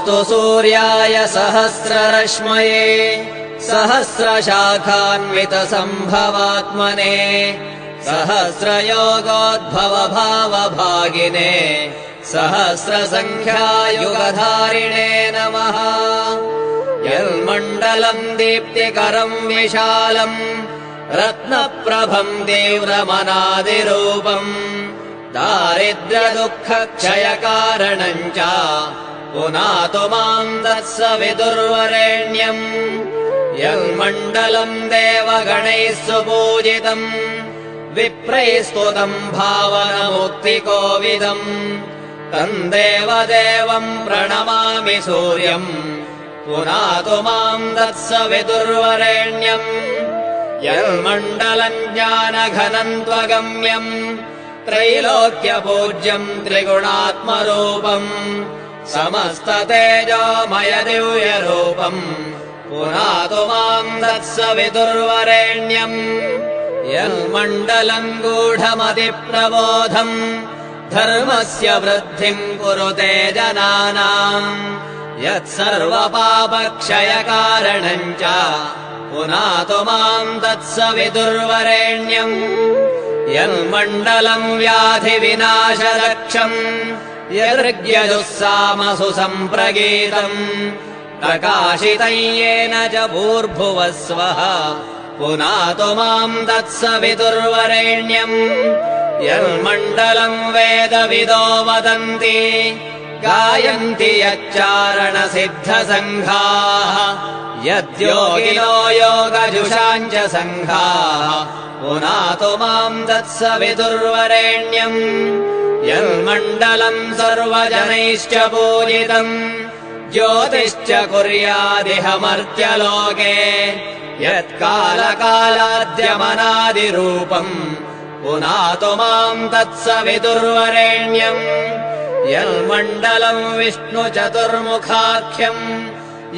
नमोऽस्तु सूर्याय सहस्ररश्मये सहस्रशाखान्वितसम्भवात्मने सहस्रयोगोद्भवभावभागिने सहस्रसङ्ख्यायुगधारिणे नमः। यन्मण्डलम् दीप्तिकरम् विशालम् रत्नप्रभम् तीव्रमनादिरूपम् दारिद्र्यदुःखक्षयकारणम् च पुनातु माम् तत्सवितुर्वरेण्यम्। यन्मण्डलम् देवगणैः सुपूजितम् विप्रैः स्तुतम् भावनमुक्तिकोविदम् तम् देवदेवम् प्रणमामि सूर्यम् पुनातु माम् तत्सवितुर्वरेण्यम्। यन्मण्डलम् ज्ञानघनम् त्वगम्यम् त्रैलोक्यपूज्यम् त्रिगुणात्मरूपम् समस्ततेजोमयदिव्यरूपम् पुनातु माम् तत्सवितुर्वरेण्यम्। यन्मण्डलम् गूढमतिप्रबोधम् धर्मस्य वृद्धिम् कुरुते जनानाम् यत्सर्वपापक्षयकारणम् च पुनातु माम् तत्सवितुर्वरेण्यम्। यन्मण्डलम् व्याधिविनाशरक्षम् यदृग्यजुस्सामसु सम्प्रगीतम् प्रकाशितम् येन च भूर्भुवः स्वः पुनातु माम् तत्सवितुर्वरेण्यम्। यन्मण्डलम् वेदविदो वदन्ति गायन्ति यच्चारणसिद्धसङ्घाः यद्योगिनो योगजुषाम् च सङ्घाः पुनातु माम् तत्सवितुर्वरेण्यम्। यन्मण्डलम् सर्वजनैश्च पूजितम् ज्योतिश्च कुर्यादिह मर्त्यलोके यत्कालकालाद्यमनादिरूपम् पुनातु माम् तत्सवितुर्वरेण्यम्। यन्मण्डलम् विष्णुचतुर्मुखाख्यम्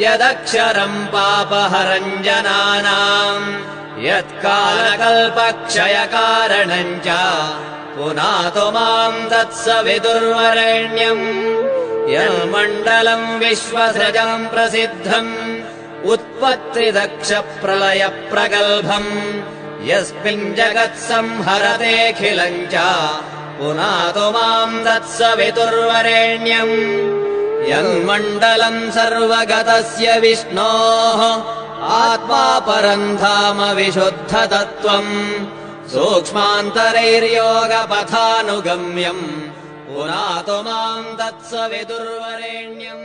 यदक्षरम् पापहरम् जनानाम् यत्कालकल्पक्षयकारणम् च पुनातु माम् तत्सवितुर्वरेण्यम्। यन्मण्डलम् विश्वसृजम् प्रसिद्धम् उत्पत्तिदक्षप्रलयप्रगल्भम् यस्मिन् जगत्संहरतेऽखिलम् च पुनातु माम् तत्सवितुर्वरेण्यम्। यन्मण्डलम् सर्वगतस्य विष्णोः आत्मा परम् धाम विशुद्धतत्त्वम् सूक्ष्मान्तरैर्योगपथानुगम्यम् पुनातु माम् तत्सवितुर्वरेण्यम्।